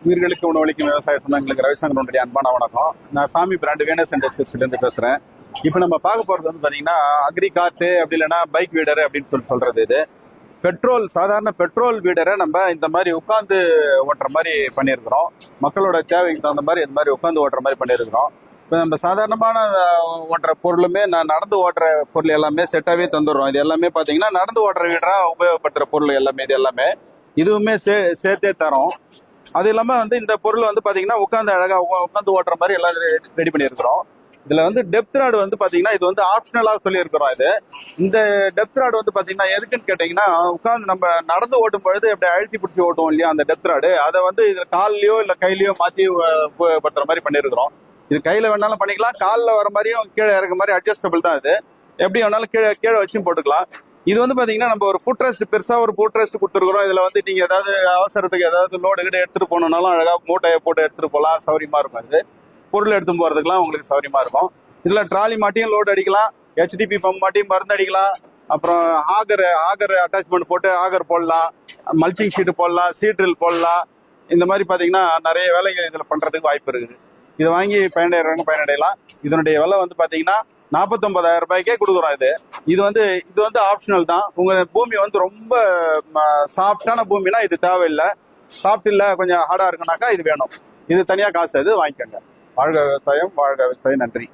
உயிர்களுக்கு உணவளிக்கும் விவசாய சொந்தங்களுக்கு ரவிசங்கரனுடைய அன்பான வணக்கம். நான் சாமி பிராண்டு வேனஸ் இண்டஸ்ட்ரீஸ்லேருந்து பேசுகிறேன். இப்போ நம்ம பார்க்க போகிறது வந்து பார்த்தீங்கன்னா அக்ரி கார்ட்டு அப்படி இல்லைன்னா பைக் வீடரு அப்படின்னு சொல்கிறது. இது பெட்ரோல், சாதாரண பெட்ரோல் வீடரை நம்ம இந்த மாதிரி உட்காந்து ஓட்டுற மாதிரி பண்ணியிருக்கிறோம். மக்களோட தேவைக்கு தகுந்த மாதிரி இந்த மாதிரி உட்காந்து ஓட்டுற மாதிரி பண்ணியிருக்கிறோம். இப்போ நம்ம சாதாரணமான ஓட்டுற பொருளுமே நடந்து ஓட்டுற பொருள் எல்லாமே செட்டாகவே தந்துடுறோம். இது எல்லாமே பார்த்தீங்கன்னா நடந்து ஓட்டுற வீடராக உபயோகப்படுத்துகிற பொருள் எல்லாமே இது எல்லாமே இதுவுமே சேர்த்தே தரோம். அது இல்லாமல் வந்து இந்த பொருள் வந்து பார்த்தீங்கன்னா உட்காந்து அழகாக உட்காந்து ஓட்டுற மாதிரி எல்லாம் ரெடி பண்ணியிருக்கிறோம். இதில் வந்து டெப்த் ராடு வந்து பார்த்தீங்கன்னா இது வந்து ஆப்ஷனலாக சொல்லியிருக்கிறோம். இந்த டெப்த் ராடு வந்து பார்த்தீங்கன்னா எதுக்குன்னு கேட்டிங்கன்னா உட்காந்து நம்ம நடந்து ஓட்டும் பொழுது எப்படி அழுத்தி பிடிச்சி ஓட்டுவோம் இல்லையா அந்த டெப்த் ராடு, அதை வந்து இதில் கால்லையோ இல்லை கையிலையோ மாற்றி உபயோகப்படுத்துற மாதிரி பண்ணியிருக்கிறோம். இது கையில் வேணாலும் பண்ணிக்கலாம், காலில் வர மாதிரியும் கீழே இறக்க மாதிரி அட்ஜஸ்டபிள் தான். இது எப்படி வேணாலும் கீழே வச்சும் போட்டுக்கலாம். இது வந்து பாத்தீங்கன்னா நம்ம ஒரு ஃபுட் ரெஸ்ட், பெருசா ஒரு ஃபுட் ரெஸ்ட் கொடுத்துருக்குறோம். இதுல வந்து நீங்க ஏதாவது அவசரத்துக்கு ஏதாவது லோடு கிட்ட எடுத்துட்டு போகணும்னாலும் அழகா மூட்டையை போட்டு எடுத்துட்டு போகலாம், சௌரியமா இருக்கும். இது பொருள் எடுத்து போறதுக்குலாம் உங்களுக்கு சௌரியமா இருக்கும். இதுல ட்ராலி மாட்டியும் லோடு அடிக்கலாம், HDP பம்ப் மாட்டியும் மருந்து அடிக்கலாம், அப்புறம் ஆகர் அட்டாச்மெண்ட் போட்டு ஆகர் போடலாம், மல்ச்சிங் ஷீட் போடலாம், சீட்ரில் போடலாம். இந்த மாதிரி பாத்தீங்கன்னா நிறைய வேலைகள் இதுல பண்றதுக்கு வாய்ப்பு இருக்குது. இதை வாங்கி பயனடையலாம். இதனுடைய விலை வந்து பாத்தீங்கன்னா 49,000 ரூபாய்க்கே கொடுக்குறோம். இது வந்து ஆப்ஷனல் தான். உங்க பூமி வந்து ரொம்ப சாஃப்டான பூமினா இது தேவையில்லை, சாஃப்ட் இல்லை கொஞ்சம் ஹார்டா இருக்குனாக்கா இது வேணும். இது தனியா காசு, அது வாங்கிக்கோங்க. வாழ்க விவசாயம், வாழ்க விவசாயம். நன்றி.